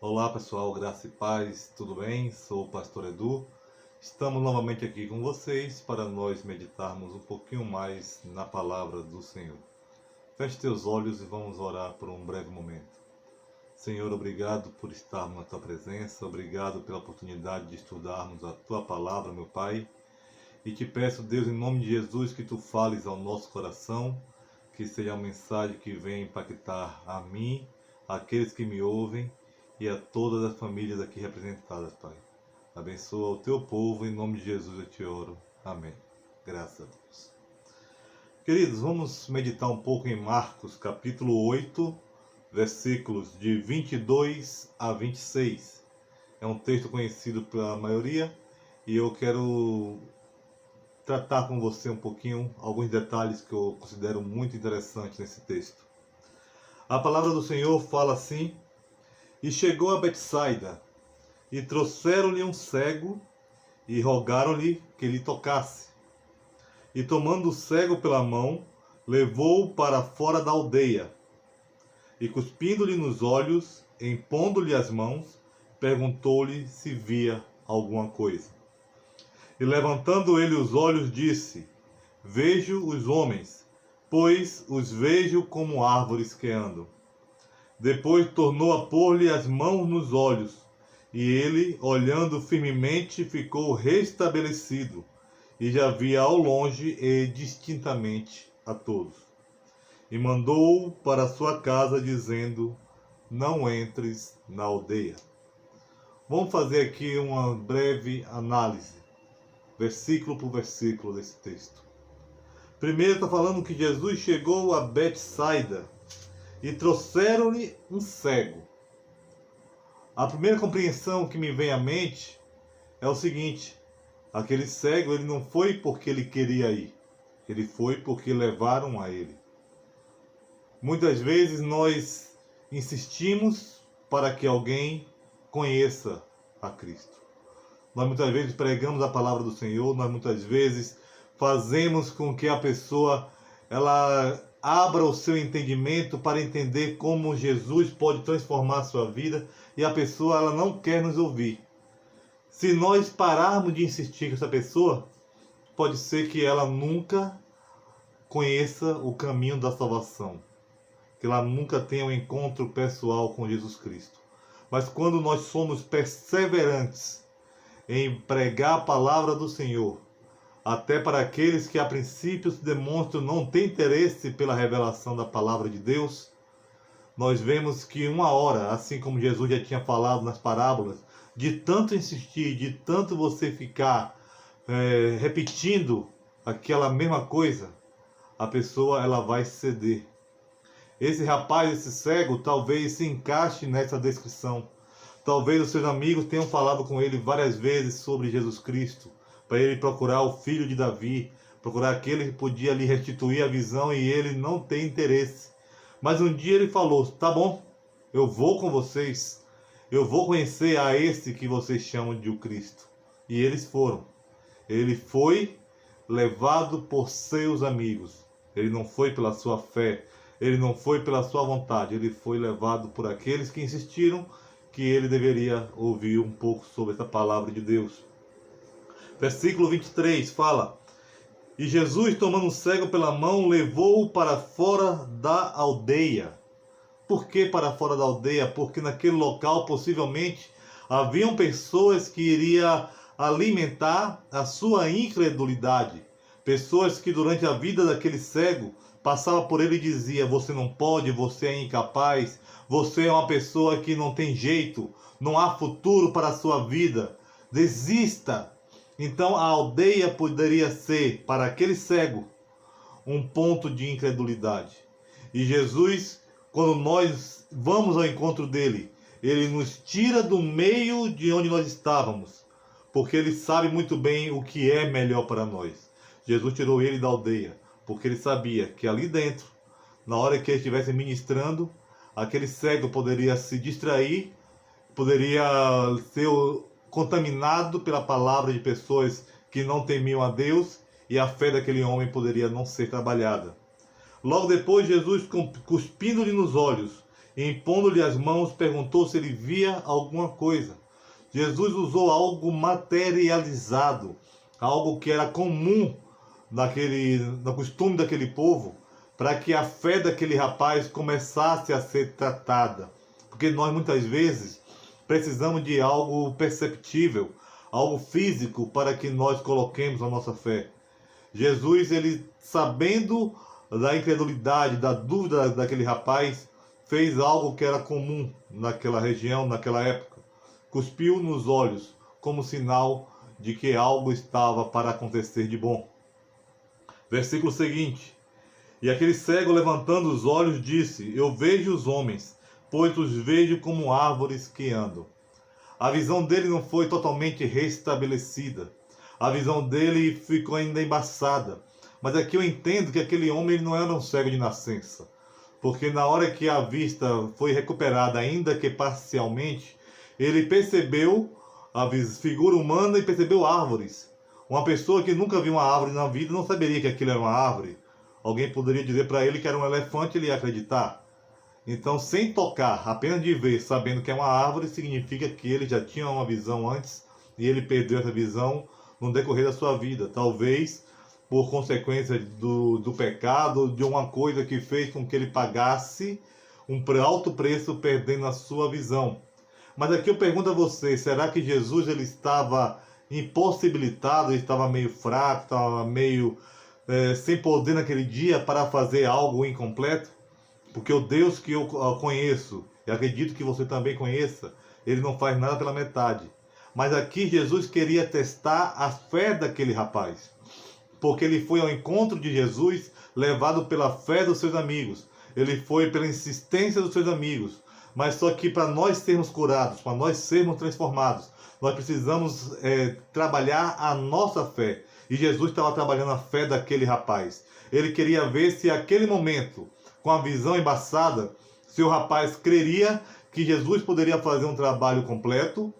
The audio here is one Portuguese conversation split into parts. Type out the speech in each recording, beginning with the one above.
Olá pessoal, graça e paz, tudo bem? Sou o pastor Edu. Estamos novamente aqui com vocês para nós meditarmos um pouquinho mais na palavra do Senhor. Feche teus olhos e vamos orar por um breve momento. Senhor, obrigado por estarmos na tua presença, obrigado pela oportunidade de estudarmos a tua palavra, meu Pai. E te peço, Deus, em nome de Jesus, que tu fales ao nosso coração, que seja uma mensagem que venha impactar a mim, aqueles que me ouvem, e a todas as famílias aqui representadas, Pai. Abençoa o teu povo, em nome de Jesus eu te oro. Amém. Graças a Deus. Queridos, vamos meditar um pouco em Marcos, capítulo 8, versículos de 22 a 26. É um texto conhecido pela maioria e eu quero tratar com você um pouquinho alguns detalhes que eu considero muito interessantes nesse texto. A palavra do Senhor fala assim: E chegou a Betsaida, e trouxeram-lhe um cego, e rogaram-lhe que lhe tocasse. E tomando o cego pela mão, levou-o para fora da aldeia. E cuspindo-lhe nos olhos, impondo-lhe as mãos, perguntou-lhe se via alguma coisa. E levantando ele os olhos, disse: Vejo os homens, pois os vejo como árvores que andam. Depois tornou a pôr-lhe as mãos nos olhos, e ele, olhando firmemente, ficou restabelecido, e já via ao longe e distintamente a todos. E mandou-o para sua casa, dizendo: Não entres na aldeia. Vamos fazer aqui uma breve análise, versículo por versículo desse texto. Primeiro está falando que Jesus chegou a Betsaida, e trouxeram-lhe um cego. A primeira compreensão que me vem à mente é o seguinte: aquele cego, ele não foi porque ele queria ir, ele foi porque levaram a ele. Muitas vezes nós insistimos para que alguém conheça a Cristo. Nós muitas vezes pregamos a palavra do Senhor, nós muitas vezes fazemos com que a pessoa ela abra o seu entendimento para entender como Jesus pode transformar a sua vida, e a pessoa ela não quer nos ouvir. Se nós pararmos de insistir com essa pessoa, pode ser que ela nunca conheça o caminho da salvação, que ela nunca tenha um encontro pessoal com Jesus Cristo. Mas quando nós somos perseverantes em pregar a palavra do Senhor, até para aqueles que a princípio se demonstram não ter interesse pela revelação da palavra de Deus, nós vemos que uma hora, assim como Jesus já tinha falado nas parábolas, de tanto insistir, de tanto você ficar repetindo aquela mesma coisa, a pessoa ela vai ceder. Esse rapaz, esse cego, talvez se encaixe nessa descrição. Talvez os seus amigos tenham falado com ele várias vezes sobre Jesus Cristo, para ele procurar o filho de Davi, procurar aquele que podia lhe restituir a visão, e ele não tem interesse. Mas um dia ele falou: tá bom, eu vou com vocês, eu vou conhecer a esse que vocês chamam de o Cristo. E eles foram. Ele foi levado por seus amigos. Ele não foi pela sua fé, ele não foi pela sua vontade, ele foi levado por aqueles que insistiram que ele deveria ouvir um pouco sobre essa palavra de Deus. Versículo 23 fala: E Jesus, tomando o cego pela mão, levou-o para fora da aldeia. Por que para fora da aldeia? Porque naquele local possivelmente haviam pessoas que iriam alimentar a sua incredulidade. Pessoas que durante a vida daquele cego passavam por ele e diziam: você não pode, você é incapaz, você é uma pessoa que não tem jeito, não há futuro para a sua vida, desista. Então a aldeia poderia ser, para aquele cego, um ponto de incredulidade. E Jesus, quando nós vamos ao encontro dele, ele nos tira do meio de onde nós estávamos, porque ele sabe muito bem o que é melhor para nós. Jesus tirou ele da aldeia, porque ele sabia que ali dentro, na hora que ele estivesse ministrando, aquele cego poderia se distrair, poderia ser contaminado pela palavra de pessoas que não temiam a Deus, e a fé daquele homem poderia não ser trabalhada. Logo depois, Jesus, cuspindo-lhe nos olhos e impondo-lhe as mãos, perguntou se ele via alguma coisa. Jesus usou algo materializado, algo que era comum no costume daquele povo, para que a fé daquele rapaz começasse a ser tratada. Porque nós muitas vezes precisamos de algo perceptível, algo físico para que nós coloquemos a nossa fé. Jesus, ele sabendo da incredulidade, da dúvida daquele rapaz, fez algo que era comum naquela região, naquela época. Cuspiu nos olhos, como sinal de que algo estava para acontecer de bom. Versículo seguinte. E aquele cego, levantando os olhos, disse: Eu vejo os homens, pois os vejo como árvores que andam. A visão dele não foi totalmente restabelecida. A visão dele ficou ainda embaçada. Mas aqui eu entendo que aquele homem ele não era um cego de nascença. Porque na hora que a vista foi recuperada, ainda que parcialmente, ele percebeu a figura humana e percebeu árvores. Uma pessoa que nunca viu uma árvore na vida não saberia que aquilo era uma árvore. Alguém poderia dizer para ele que era um elefante, ele ia acreditar. Então, sem tocar, apenas de ver, sabendo que é uma árvore, significa que ele já tinha uma visão antes e ele perdeu essa visão no decorrer da sua vida. Talvez por consequência do pecado, de uma coisa que fez com que ele pagasse um alto preço perdendo a sua visão. Mas aqui eu pergunto a você, será que Jesus ele estava impossibilitado, ele estava meio fraco, estava meio sem poder naquele dia para fazer algo incompleto? Porque o Deus que eu conheço, e acredito que você também conheça, ele não faz nada pela metade. Mas aqui Jesus queria testar a fé daquele rapaz. Porque ele foi ao encontro de Jesus, levado pela fé dos seus amigos. Ele foi pela insistência dos seus amigos. Mas só que para nós sermos curados, para nós sermos transformados, nós precisamos trabalhar a nossa fé. E Jesus estava trabalhando a fé daquele rapaz. Ele queria ver se aquele momento, com a visão embaçada, se o rapaz creria que Jesus poderia fazer um trabalho completo,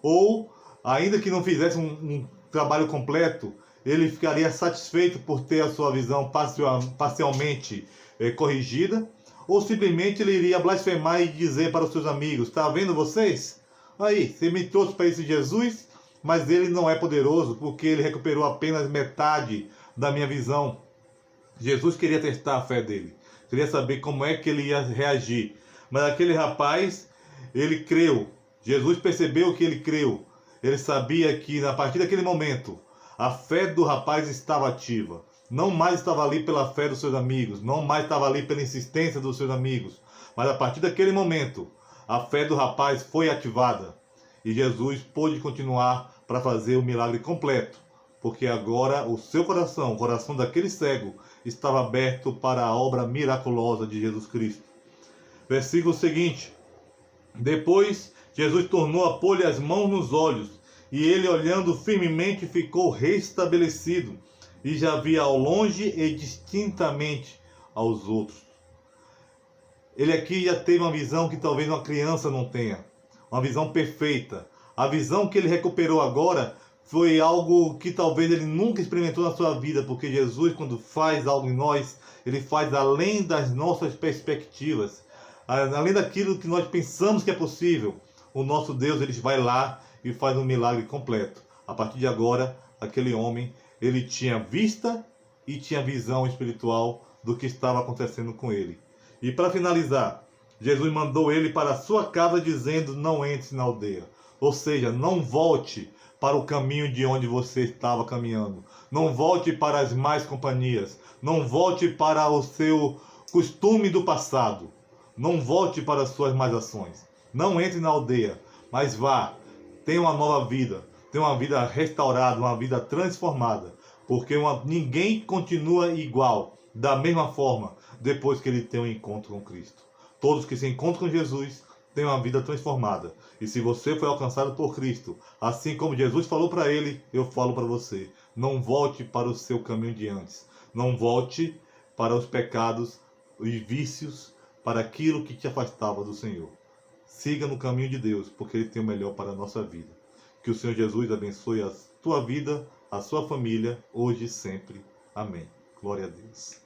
ou, ainda que não fizesse um trabalho completo, ele ficaria satisfeito por ter a sua visão parcialmente corrigida, ou simplesmente ele iria blasfemar e dizer para os seus amigos: está vendo vocês? Aí, você me trouxe para esse Jesus, mas ele não é poderoso, porque ele recuperou apenas metade da minha visão. Jesus queria testar a fé dele, queria saber como é que ele ia reagir. Mas aquele rapaz, ele creu. Jesus percebeu que ele creu. Ele sabia que, a partir daquele momento, a fé do rapaz estava ativa. Não mais estava ali pela fé dos seus amigos, não mais estava ali pela insistência dos seus amigos. Mas a partir daquele momento, a fé do rapaz foi ativada. E Jesus pôde continuar para fazer o milagre completo. Porque agora o seu coração, o coração daquele cego, estava aberto para a obra miraculosa de Jesus Cristo. Versículo seguinte. Depois, Jesus tornou a pôr-lhe as mãos nos olhos, e ele, olhando firmemente, ficou restabelecido, e já via ao longe e distintamente aos outros. Ele aqui já teve uma visão que talvez uma criança não tenha, uma visão perfeita. A visão que ele recuperou agora foi algo que talvez ele nunca experimentou na sua vida, porque Jesus, quando faz algo em nós, ele faz além das nossas perspectivas, além daquilo que nós pensamos que é possível. O nosso Deus, ele vai lá e faz um milagre completo. A partir de agora, aquele homem, ele tinha vista e tinha visão espiritual do que estava acontecendo com ele. E para finalizar, Jesus mandou ele para a sua casa dizendo: não entre na aldeia. Ou seja, não volte para o caminho de onde você estava caminhando. Não volte para as más companhias. Não volte para o seu costume do passado. Não volte para as suas más ações. Não entre na aldeia, mas vá. Tenha uma nova vida. Tenha uma vida restaurada, uma vida transformada. Porque ninguém continua igual, da mesma forma, depois que ele tem um encontro com Cristo. Todos que se encontram com Jesus têm uma vida transformada. E se você foi alcançado por Cristo, assim como Jesus falou para ele, eu falo para você: não volte para o seu caminho de antes. Não volte para os pecados e vícios, para aquilo que te afastava do Senhor. Siga no caminho de Deus, porque Ele tem o melhor para a nossa vida. Que o Senhor Jesus abençoe a tua vida, a sua família, hoje e sempre. Amém. Glória a Deus.